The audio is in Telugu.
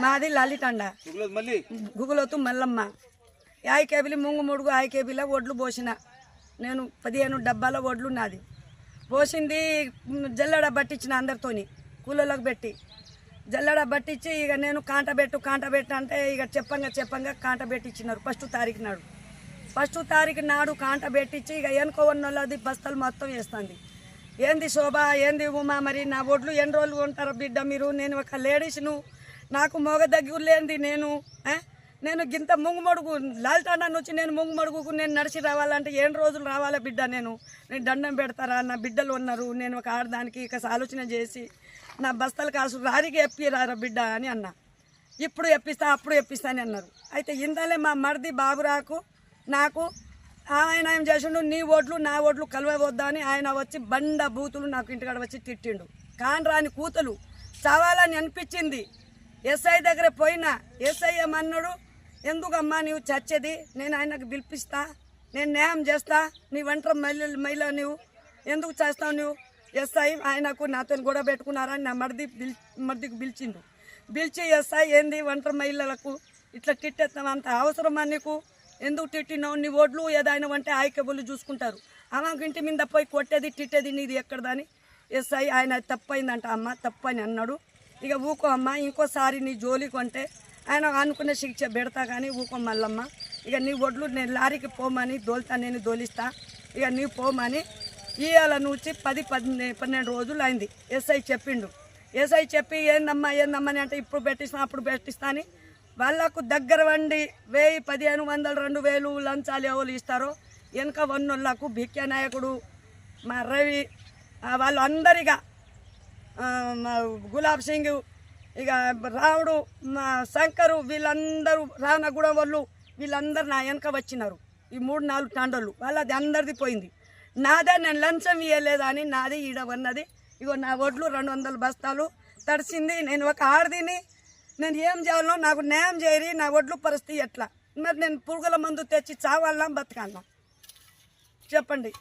మాది లాలిటండ గుగులోతు మల్లమ్మ 5 కేబీలు ముంగు ముడుగు 5 కేబీల ఒడ్లు పోసిన నేను 15 డబ్బాల ఒడ్లు నాది పోసింది జల్లడ పట్టించిన అందరితోని కూలోళ్ళకి పెట్టి జల్లడ పట్టించి ఇక నేను కాంట పెట్టు అంటే ఇక చెప్పంగా కాంట పెట్టించినారు ఫస్ట్ తారీఖు నాడు కాంట పెట్టించి ఇక వెనుక ఉన్నది బస్తాలు మొత్తం వేస్తుంది. ఏంది శోభ ఏంది ఉమా మరి నా ఒడ్లు ఎన్ని రోజులు ఉంటారు బిడ్డ మీరు, నేను ఒక లేడీస్ను, నాకు మొగ దగ్గర లేనిది నేను గింత ముంగుమడుగు లాల్టాండా నుంచి నేను ముంగుమడుగుకు నేను నడిచి రావాలంటే ఎన్ని రోజులు రావాలా బిడ్డ, నేను దండం పెడతారా, నా బిడ్డలు ఉన్నారు, నేను ఒక ఆడదానికి ఇక ఆలోచన చేసి నా బస్తాలు కాసు రారికి ఎప్పిరారా బిడ్డ అని అన్నా. ఇప్పుడు ఎప్పిస్తా అప్పుడు ఎప్పిస్తా అని అన్నారు. అయితే ఇంతలే మా మరిది బాబురాకు నాకు ఆయన ఏం చేసిండు, నీ ఓట్లు నా ఓట్లు కలవవద్దా అని ఆయన వచ్చి బండ బూతులు నాకు ఇంటికాడ వచ్చి తిట్టిండు. కానరాని కూతులు చావాలని అనిపించింది. ఎస్ఐ దగ్గర పోయినా ఎస్ఐ ఏమన్నాడు, ఎందుకమ్మా నీవు చచ్చేది, నేను ఆయనకు పిలిపిస్తా, నేను న్యాయం చేస్తా, నీ ఒంటరి మహిళ నువ్వు ఎందుకు చేస్తావు నువ్వు. ఎస్ఐ ఆయనకు నాతో గొడవ పెట్టుకున్నారని నా మరిదికి పిలిచి ఎస్ఐ ఏంది ఒంటరి మహిళలకు ఇట్లా తిట్టేస్తాం, అంత అవసరమా నీకు, ఎందుకు తిట్టినావు, నీ ఓట్లు ఏదైనా అంటే ఆయ్కబులు చూసుకుంటారు, ఆమెకు ఇంటి మీద పోయి కొట్టేది తిట్టేది నీది ఎక్కడదని. ఎస్ఐ ఆయన తప్పైందంట అమ్మ తప్పని అన్నాడు. ఇక ఊకో అమ్మ, ఇంకోసారి నీ జోలికి అంటే ఆయన అనుకునే శిక్ష పెడతా కానీ ఊకో మల్లమ్మ, ఇక నీ ఒడ్లు నేను లారీకి పోమని దోలుతా, నేను దోలిస్తా, ఇక నీవు పోమని ఇవాళ నుంచి 10-12 రోజులు అయింది. ఎస్ఐ చెప్పిండు. ఎస్ఐ చెప్పి ఏందమ్మా అని అంటే ఇప్పుడు పెట్టిస్తా అప్పుడు పెట్టిస్తా అని వాళ్ళకు దగ్గర వండి 1000, 1500, 2000 లంచాలు ఎవరు ఇస్తారో వెనక వన్నోళ్ళకు భిక్య నాయకుడు మా రవి వాళ్ళు అందరిగా గులాబ్ సింగ్ ఇక రావుడు మా శంకరు వీళ్ళందరూ రానగూడెం వాళ్ళు వీళ్ళందరూ నా వెనక వచ్చినారు. ఈ 3-4 టాండోళ్ళు వాళ్ళది అందరిది పోయింది. నాదే నేను లంచం ఇవ్వలేదా అని నాది ఈడ ఉన్నది. ఇగో నా ఒడ్లు 200 బస్తాలు తడిసింది. నేను ఒక ఆడదిని, నేను ఏం చేయాలో నాకు న్యాయం చేయరి, నా ఒడ్లు పరిస్థితి ఎట్లా, మరి నేను పురుగుల మందు తెచ్చి చావాలన్నా బతకాలన్నా చెప్పండి.